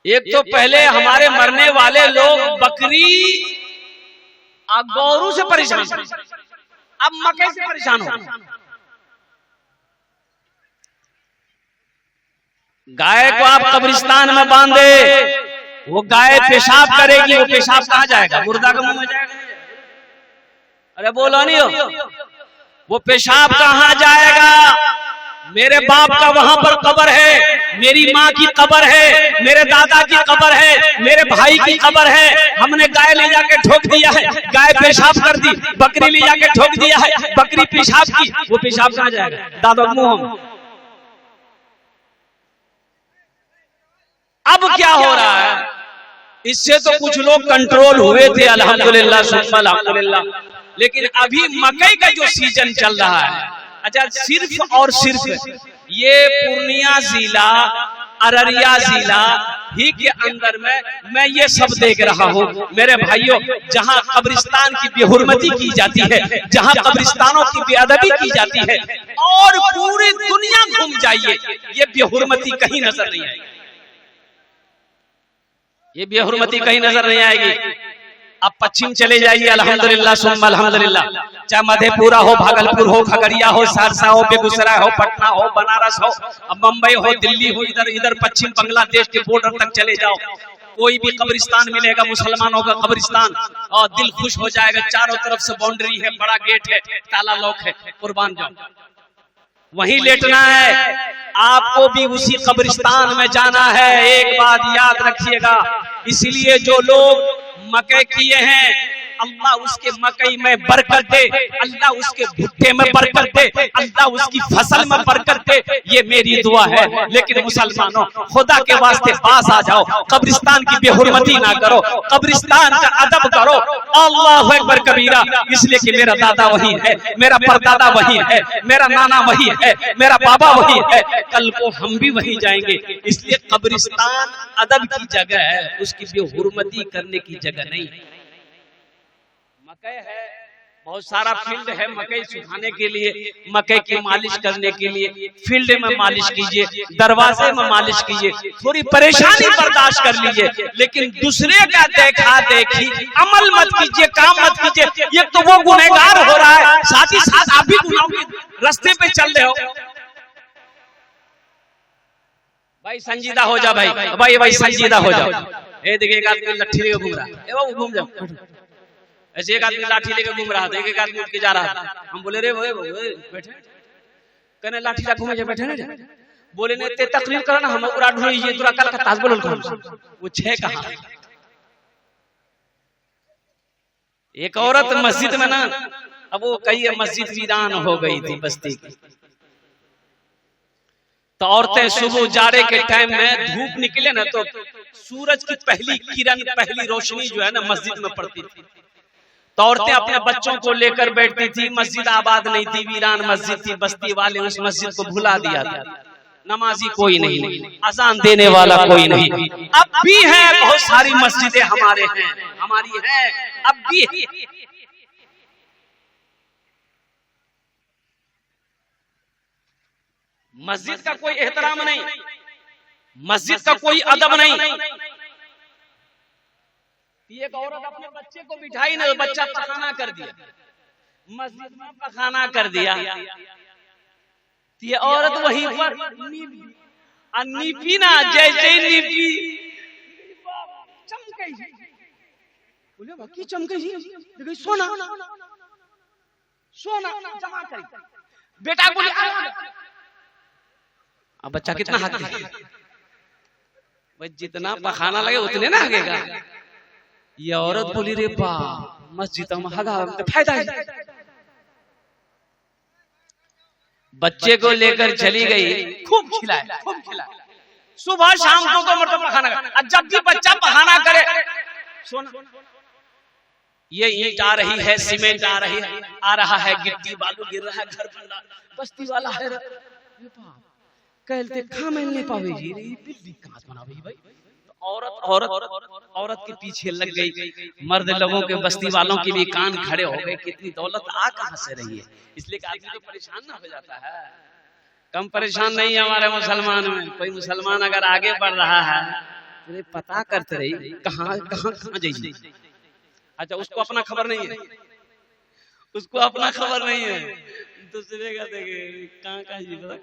एक तो पहले हमारे मरने वाले लोग बकरी गौरू से परेशान, अब मकई से परेशान हो। गाय को आप कब्रिस्तान में बांधे, वो गाय पेशाब करेगी, वो पेशाब कहाँ जाएगा? मुर्दा के मुंह में जाएगा। अरे बोलो नहीं हो, वो पेशाब कहाँ जाएगा? मेरे बाप का वहां पर कब्र है, मेरी माँ की कब्र है, मेरे दादा की कब्र है, मेरे भाई की कब्र है। हमने गाय ले जाके ठोक दिया है, गाय पेशाब कर दी, बकरी ले जाके ठोक दिया है, बकरी पेशाब की, वो पेशाब कहाँ जाएगा? दादा मुंह में। अब क्या हो रहा है? इससे तो कुछ लोग कंट्रोल हुए थे, अल्हम्दुलिल्लाह सुम्मा अल्हम्दुलिल्लाह। लेकिन अभी मकई का जो सीजन चल रहा है, अच्छा सिर्फ और सिर्फ ये पूर्णिया जिला, अररिया जिला ही के अंदर में मैं ये सब देख रहा हूँ मेरे भाइयों। जहाँ कब्रिस्तान की बेहुरमती की जाती है, जहाँ कब्रिस्तानों की बेअदबी की जाती है, और पूरी दुनिया घूम जाइए, ये बेहुरमती कहीं नजर नहीं आएगी, ये बेहुरमती कहीं नजर नहीं आएगी। अब पश्चिम चले जाइए, अल्हम्दुलिल्लाह सुम्मा अल्हम्दुलिल्लाह, चाहे मधेपुरा हो, भागलपुर हो, खगड़िया हो, सहरसा हो, बेगूसराय हो, पटना हो, बनारस हो, मुंबई हो, दिल्ली हो, इधर इधर पश्चिम बांग्लादेश के बॉर्डर तक चले जाओ, कोई भी कब्रिस्तान मिलेगा मुसलमानों का कब्रिस्तान, और दिल खुश हो जाएगा। चारों तरफ से बाउंड्री है, बड़ा गेट है, ताला लॉक है, कुर्बान जाओ, वहीं लेटना है। आपको भी उसी कब्रिस्तान में जाना है, एक बात याद रखिएगा। इसलिए जो लोग मकई किए हैं, अल्लाह उसके मकई में बरकत दे, अल्लाह उसके भुट्टे में बरकत दे, अल्लाह उसकी फसल में बरकत दे, ये मेरी दुआ है। लेकिन मुसलमानों, खुदा के वास्ते पास आ जाओ, कब्रिस्तान की बेहुरमती ना करो, कब्रिस्तान का अदब करो। अल्लाहु अकबर कबीरा। इसलिए कि मेरा दादा वही है, मेरा परदादा वही है, मेरा नाना वही है, मेरा बाबा वही है, कल को हम भी वही जाएंगे। इसलिए कब्रिस्तान अदब की जगह है, उसकी बेहुरमती करने की जगह नहीं। मकई है, बहुत सारा फील्ड है मकई सुखाने के लिए, मकई की मालिश करने के लिए फील्ड में मालिश कीजिए, दरवाजे में मालिश कीजिए, थोड़ी परेशानी बर्दाश्त कर लीजिए, लेकिन दूसरे का देखा देखी अमल मत कीजिए, काम मत कीजिए। ये तो वो गुनहगार हो रहा है, साथ ही साथ आप भी गुनाह के रास्ते पे चल रहे हो। भाई संजीदा हो जा, भाई भाई भाई संजीदा हो जाओ। ये देखिए एक आदमी लट्ठी लेके घूम रहा है, ए वो घूम जाओ। ऐसे एक आदमी लाठी लेके घूम रहा था, एक आदमी उठ के जा रहा था। हम बोले रे बैठे, कहने लाठी ला घूमे बैठे ना, बोले ने ते तकरीर करो ना, हम पूरा ढूंढिए तुरा कल का ताज बोल करो। वो छह कहा, एक औरत मस्जिद में ना, अब वो कही मस्जिद वीरान हो गई थी बस्ती की, तो औरतें सुबह जाड़े के टाइम में धूप निकले ना, तो सूरज की पहली किरण, पहली रोशनी जो है ना मस्जिद में पड़ती थी, तो औरतें अपने बच्चों को लेकर बैठती थी। मस्जिद आबाद नहीं थी, वीरान मस्जिद थी, बस्ती वाले उस मस्जिद को भुला दिया था, नमाजी कोई नहीं, अजान देने वाला कोई नहीं। अब भी है बहुत सारी मस्जिदें हमारे हैं, हमारी है, अब भी है। मस्जिद का कोई एहतराम नहीं, मस्जिद का कोई अदब नहीं। एक औरत अपने बच्चे को बिठाई ना, बच्चा पखाना कर दिया, मस्जिद में पखाना कर दिया, ये औरत वहीं पर नीपी ना, जैसे नीपी चमके, बोले बाकी चमके, सोना सोना जमा कर, बेटा बोले अब बच्चा कितना हक है, भाई जितना पखाना लगे उतने ना हगेगा। ये औरत बोली रे बा मस्जिद में हगा फायदा है। बच्चे को लेकर चली गई, खूब खिलाए, खूब खिलाए, सुबह शाम दो मरतबा पखाना करे। जब भी बच्चा पखाना करे, सोना ये ईंट आ रही है, सीमेंट आ रही है, आ रहा है, गिट्टी बालू गिर रहा है, घर बन रहा, बस्ती वाला है कहते खा मिल नहीं पावे जी, बिल्डिंग कहां बनावे भाई। औरत औरत औरत के पीछे लग गई, मर्द लोगों के बस्ती वालों के भी कान खड़े हो गए, कितनी दौलत आ कहां से रही है। इसलिए आदमी तो परेशान ना हो जाता है। कम परेशान नहीं है हमारे मुसलमान में। कोई मुसलमान अगर आगे बढ़ रहा है, अरे पता करते रही कहाँ कहाँ कहाँ जाइए। अच्छा उसको अपना खबर नहीं है, उसको अपना खबर नहीं है, दूसरे का देखे कहाँ कहाँ जी पता।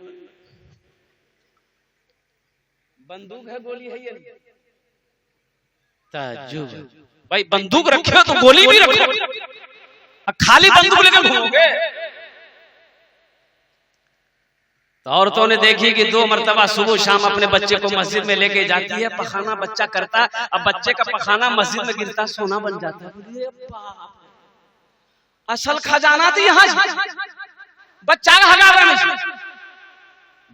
बंदूक है गोली है ये ताज्जुब। भाई बंदूक रखे हो तो गोली भी रखो, खाली बंदूक लेकर घूमोगे। तो औरतों ने देखी कि 2 मरतबा सुबह शाम अपने बच्चे को मस्जिद में लेके जाती है, पखाना बच्चा करता, अब बच्चे का पखाना मस्जिद में गिरता सोना बन जाता है। असल खजाना तो यहाँ बच्चा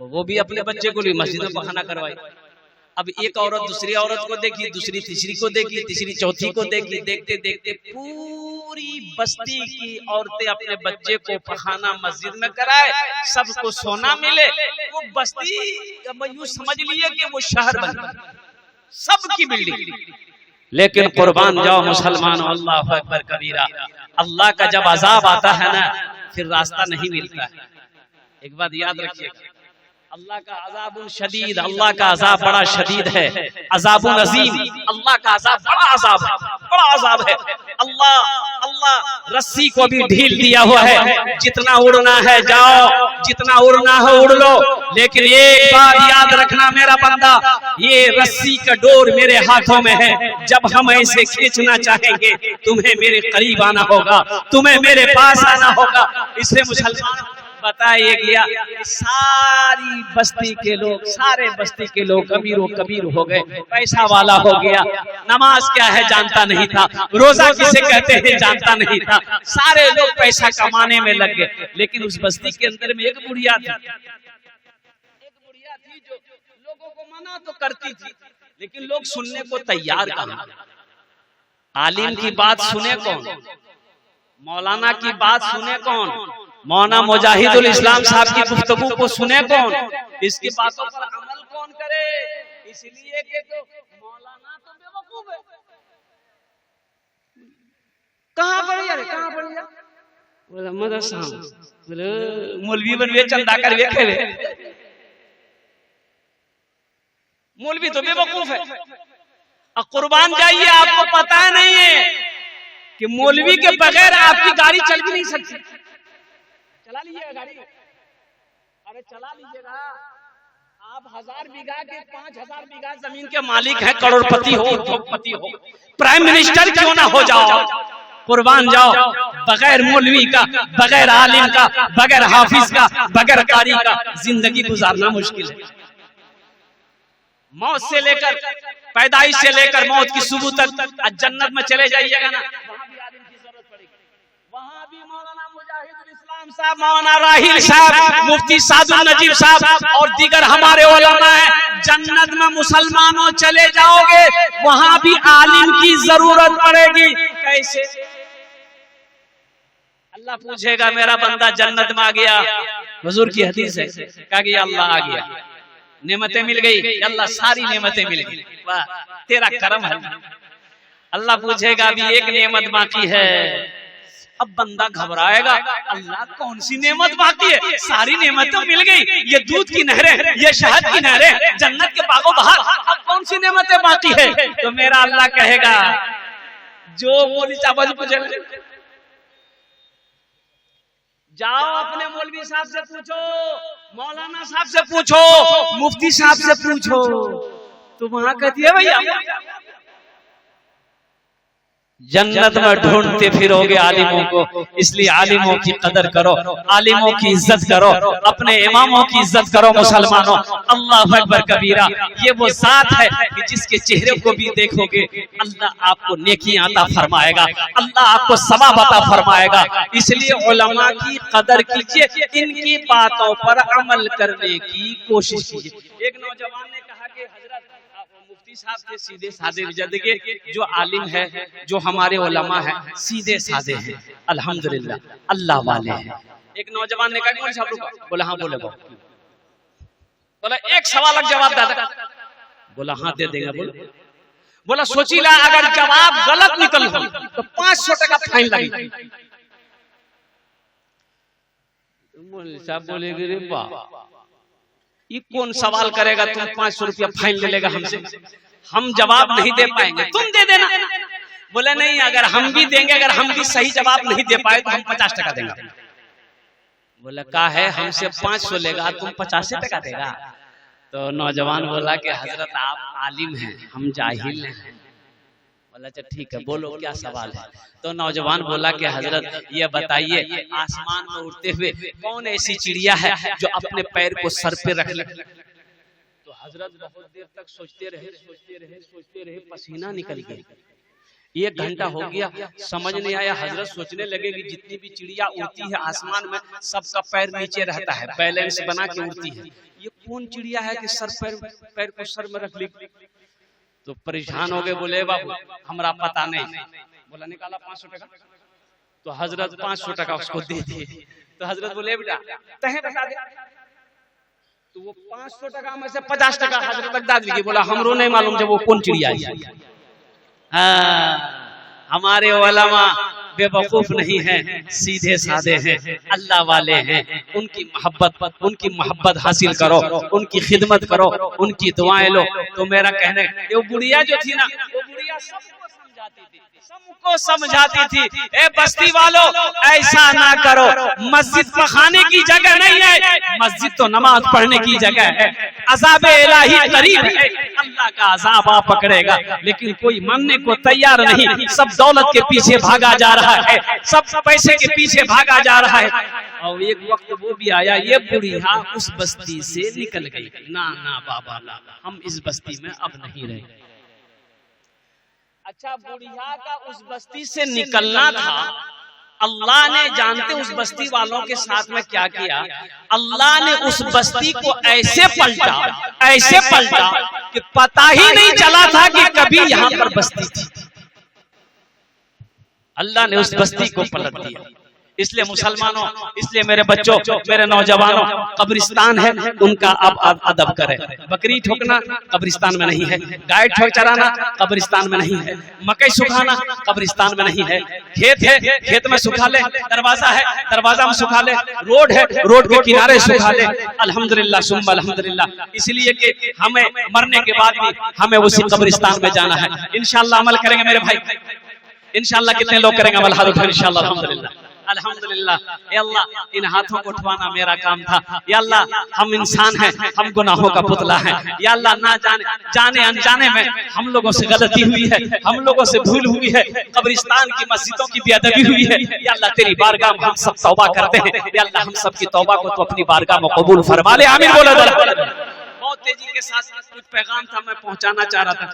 वो भी अपने बच्चे को लिए मस्जिद में पखाना करवाई। अब एक औरत दूसरी औरत को देखी, दूसरी तीसरी को देखी, तीसरी चौथी को देखी, देखते देखते पूरी बस्ती की औरतें अपने बच्चे को पखाना मस्जिद में कराए, सबको सोना मिले। वो बस्ती अब यूं समझ लिए कि वो शहर बन गया, सबकी बिल्डिंग। लेकिन कुर्बान जाओ मुसलमानों, अल्लाह अकबर कबीरा। अल्लाह का जब अजाब आता है ना फिर रास्ता नहीं मिलता है। एक बात याद रखिएगा, अल्लाह का अजाबुल शदीद, अल्लाह का अजाब बड़ा शदीद है। अजाबुल अजीम, अल्लाह का अजाब बड़ा अजाब है, बड़ा अजाब है। अल्लाह रस्सी को भी ढील दिया हुआ है, जितना उड़ना है जाओ, जितना उड़ना है उड़ लो, लेकिन एक बात याद रखना मेरा बंदा, ये रस्सी का डोर मेरे हाथों में है। जब हम ऐसे खींचना चाहेंगे तुम्हें मेरे करीब आना होगा, तुम्हें मेरे पास आना होगा। इसलिए मुसलमान बताइए गया सारी बस्ती के लोग, सारे बस्ती के लोग अमीरों कबीर हो गए, पैसा वाला हो गया। नमाज क्या है जानता नहीं था, रोजा किसे कहते हैं जानता नहीं था, सारे लोग पैसा कमाने में लग गए। लेकिन उस बस्ती के अंदर में एक बुढ़िया थी, जो लोगों को मना तो करती थी, लेकिन लोग सुनने को तैयार कहाँ। आलिम की बात सुने कौन, मौलाना की बात सुने कौन, मौलाना मुजाहिदुल इस्लाम साहब की गुफ्तगू को सुने कौन, इसकी बातों पर अमल कौन करे। इसलिए कि तो मौलाना तो बेवकूफ है। कहाँ पढ़ी यार, कहाँ पढ़ी यार, बोला मदरसा, बोले मौलवी बनवे चंदा कर वे खेवे। मौलवी तो बेवकूफ है। अब कुर्बान जाइए, आपको पता नहीं है कि मौलवी के बगैर आपकी गाड़ी चल भी नहीं सकती। चला लीजिएगा गाड़ी, अरे चला लीजिएगा। आप 1000 बीघा के 5000 बीघा जमीन के मालिक हैं, करोड़पति हो, उद्योगपति हो, प्राइम मिनिस्टर क्यों ना हो जाओ, कुर्बान जाओ। बगैर मौलवी का, बगैर आलिम का, बगैर हाफिज का, बगैर कारी का जिंदगी गुजारना मुश्किल है। मौत से लेकर, पैदाइश से लेकर मौत की सुबह तक जन्नत में चले जाइएगा ना, वहां भी आलिम की जरूरत पड़ेगी। वहां भी मौलाना मुजाहिदुल इस्लाम साहब, मौलाना राहिल साहब, मुफ्ती सादुल नजीब साहब और दीगर हमारे उलमा हैं। जन्नत में मुसलमानों चले जाओगे, वहां भी आलिम की जरूरत पड़ेगी। कैसे? अल्लाह पूछेगा मेरा बंदा जन्नत में आ गया, हुजूर की हदीस है, कहा कि अल्लाह आ गया, नेमतें मिल गई, अल्लाह सारी नेमतें मिल गई, वाह तेरा करम है। अल्लाह पूछेगा अभी एक नेमत बाकी है। अब बंदा घबराएगा, अल्लाह कौन सी नेमत बाकी है, सारी नेमतें मिल गई, ये दूध की नहरें, ये शहद की नहरें, जन्नत के बागों बहार, अब कौन सी नेमतें बाकी है। तो मेरा अल्लाह कहेगा जो बोली चावल पूछे, जाओ अपने मौलवी साहब से पूछो, मौलाना साहब से पूछो, मुफ्ती साहब से पूछो। तो वहां कहती है भैया जन्नत में ढूंढते फिरोगे आलिमों को, इसलिए आलिमों की कदर करो, आलिमों की इज्जत करो, अपने इमामों की इज्जत करो। मुसलमानों, अल्लाह अकबर कबीरा, ये वो जात है कि जिसके चेहरे को भी देखोगे अल्लाह आपको नेकियां अता फरमाएगा, अल्लाह आपको सवाब अता फरमाएगा। इसलिए उलमा की कदर कीजिए, इनकी बातों पर अमल करने की कोशिश कीजिए। एक नौजवान ने कहा कि हजरत मुफ्ती साहब के सीधे साधे जिंदगी, जो आलिम है, जो हमारे उलमा है, सीधे साधे हैं, अल्हम्दुलिल्लाह अल्लाह वाले हैं। एक नौजवान ने कहा मौलवी साहब रुको, बोला हाँ बोले, बोला एक सवाल का जवाब दादा, बोला हाँ दे देंगे, बोला सोचीला अगर जवाब गलत निकल हो तो 500 टका फाइन लगेगा। मौलवी साहब बोले रे वाह, ये कौन सवाल करेगा, तुम 500 रुपया फाइन ले लेगा हमसे। हम जवाब नहीं दे पाएंगे, तुम दे देना। बोले नहीं, अगर हम भी देंगे, अगर हम भी सही जवाब नहीं दे पाए तो हम 50 टका देंगे। बोला का है, हमसे 500 लेगा, तुम 50 टका देगा। तो नौजवान बोला कि हजरत आप आलिम हैं, हम जाहिल हैं। बोला अच्छा ठीक है, बोलो क्या सवाल है। तो नौजवान बोला कि हजरत ये बताइए, आसमान में उड़ते हुए कौन ऐसी चिड़िया है जो अपने पैर को सर पे रख ले। तो हजरत बहुत देर तक सोचते रहे, पसीना निकल गया। 1 घंटा हो गया, समझ नहीं आया। हजरत सोचने लगे कि जितनी भी चिड़िया उड़ती है आसमान में, सबका पैर नीचे रहता है, बैलेंस बना के उड़ती है। ये कौन चिड़िया है कि पैर को सर में रख ली। तो परेशान हो गए, बोले बाबू हमरा पता नहीं। बोला निकाला 500 टका। तो हजरत 500 टका उसको दे दिए। तो हजरत बोले बेटा तहे बता दे। तो वो 500 टका में से 50 टका हजरत बता दिए। बोला हमरो नहीं मालूम जब वो कौन चिड़िया है। हमारे उलमा बेवकूफ नहीं है, सीधे साधे हैं, अल्लाह वाले हैं। उनकी मोहब्बत हासिल करो, उनकी खिदमत करो, उनकी दुआएं लो। तो मेरा कहने, वो बुढ़िया जो थी ना, वो बुढ़िया सबको समझाती थी, ए बस्ती वालों ऐसा ना करो, मस्जिद पखाने की जगह नहीं है, मस्जिद तो नमाज पढ़ने की जगह है। अज़ाब इलाही करीब है, अल्लाह का अज़ाब आ पकड़ेगा। लेकिन कोई मानने को तैयार नहीं, सब दौलत के पीछे भागा जा रहा है, सब पैसे के पीछे भागा जा रहा है। और एक वक्त वो भी आया, ये बुढ़िया उस बस्ती से निकल गई। ना ना बाबा ना, हम इस बस्ती में अब नहीं रहेंगे। अच्छा, बुढ़िया का उस बस्ती से निकलना था। अल्लाह ने जानते उस बस्ती वालों के साथ में क्या किया। अल्लाह ने उस बस्ती को ऐसे पलटा कि पता ही नहीं चला था कि कभी यहाँ पर बस्ती थी। अल्लाह ने उस बस्ती को पलट दिया। इसलिए मुसलमानों, इसलिए मेरे बच्चों, मेरे नौजवानों, कब्रिस्तान है उनका आप अदब करें। बकरी ठोकना कब्रिस्तान में नहीं है, गाय ठोक चराना कब्रिस्तान में नहीं है, मकई सुखाना कब्रिस्तान में नहीं है। खेत है, खेत में सुखा ले, दरवाजा है, दरवाजा में सुखा ले, रोड है, रोड के किनारे सुखा ले। अल्हम्दुलिल्लाह सुम्मा अल्हम्दुलिल्लाह। इसलिए कि हमें मरने के बाद भी हमें उसी कब्रिस्तान में जाना है। इंशाअल्लाह अमल करेंगे मेरे भाई, इंशाअल्लाह। कितने लोग करेंगे अमल? हाथ उठाओ इंशाअल्लाह। अल्हम्दुलिल्लाह अल्हम्दुलिल्लाह। या अल्लाह इन हाथों को उठवाना मेरा काम था। या अल्लाह हम इंसान हैं, हम गुनाहों का पुतला है। या अल्लाह ना जाने अनजाने में हम लोगों से गलती हुई है, हम लोगों से भूल हुई है, कब्रिस्तान की मस्जिदों की बेअदबी हुई है। या अल्लाह तेरी बारगाह में हम सब तौबा करते हैं। या अल्लाह हम सब की तौबा को तो अपनी बारगाह में कबूल फरमा ले। आमीन बोलो। बहुत तेजी के साथ कुछ पैगाम था मैं पहुंचाना चाह रहा था।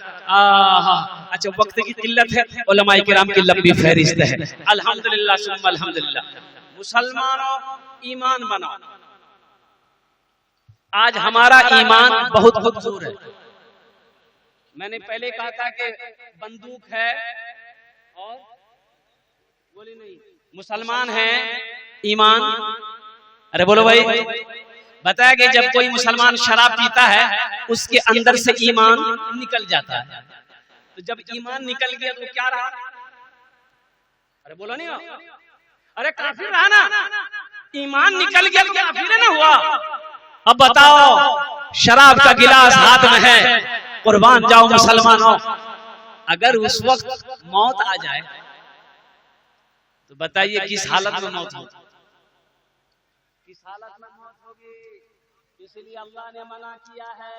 अच्छा, वक्त की किल्लत है, उलमाए किराम की लंबी फहरिस्त है। अल्हम्दुलिल्लाह सुम्मा अल्हम्दुलिल्लाह। मुसलमानों ईमान बनाओ। आज हमारा ईमान बहुत खूबसूरत है। मैंने पहले कहा था कि बंदूक है और बोली नहीं, मुसलमान है ईमान। अरे बोलो भाई, बताया कि जब कोई मुसलमान शराब पीता है उसके अंदर से ईमान निकल जाता है। तो जब ईमान निकल गया तो क्या रहा? अरे बोलो नहीं, अरे काफिर रहा ना। ईमान निकल गया तो काफिर ना हुआ। अब बताओ, शराब का गिलास हाथ में है, कुर्बान जाओ मुसलमानों। अगर उस वक्त मौत आ जाए तो बताइए किस हालत में मौत होगी? किस हालत में मौत होगी? इसलिए अल्लाह ने मना किया है,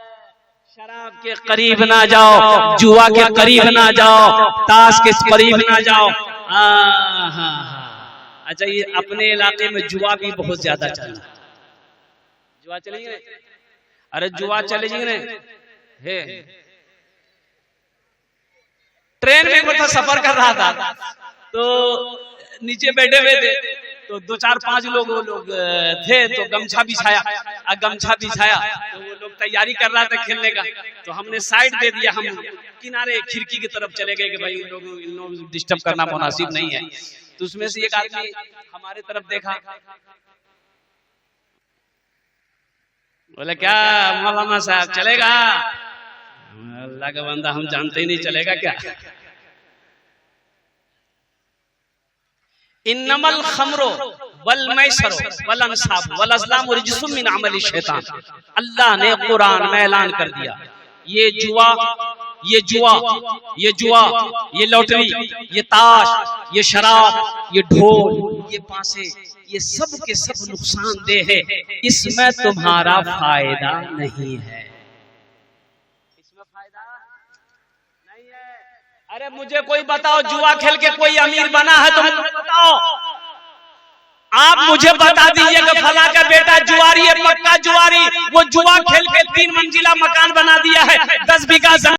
शराब के करीब ना जाओ, जुआ के करीब ना जाओ, ताश के करीब ना जाओ। अच्छा, ये अपने इलाके में जुआ भी बहुत ज्यादा चल रहा है। जुआ चलेंगे? अरे जुआ चलेंगे हे। ट्रेन में मैं सफर कर रहा था तो नीचे बैठे हुए थे, तो 2-4-5 लोग थे, तो गमछा बिछाया तो वो लोग तैयारी कर रहा था खेलने का। तो हमने साइड दे दिया, हम किनारे खिड़की की तरफ चले गए कि भाई इन लोग डिस्टर्ब करना मुनासिब नहीं है। तो उसमें से एक आदमी हमारे तरफ देखा, बोले क्या मौलाना साहब चलेगा? अल्लाह का बंदा, हम जानते ही नहीं, चलेगा क्या? इन्नमल खमरो वल मैसरो वल अंसाब वल अज़लाम रिज्सुम मिन अमल शैतान। अल्लाह ने कुरान में ऐलान कर दिया, ये जुआ ये जुआ, ये लॉटरी, ये ताश, ये शराब, ये ढोल, ये पासे, ये सब के सब नुकसानदेह है। इसमें तुम्हारा फायदा नहीं है, इसमें फायदा नहीं है। अरे मुझे कोई बताओ, जुआ खेल के कोई अमीर बना है तो मुझे बताओ। आप मुझे बता दीजिए कि फला का बेटा जुआरी है, पक्का जुआरी, वो जुआ खेल के 3 मंजिला मकान बना दिया है, 10 बीघा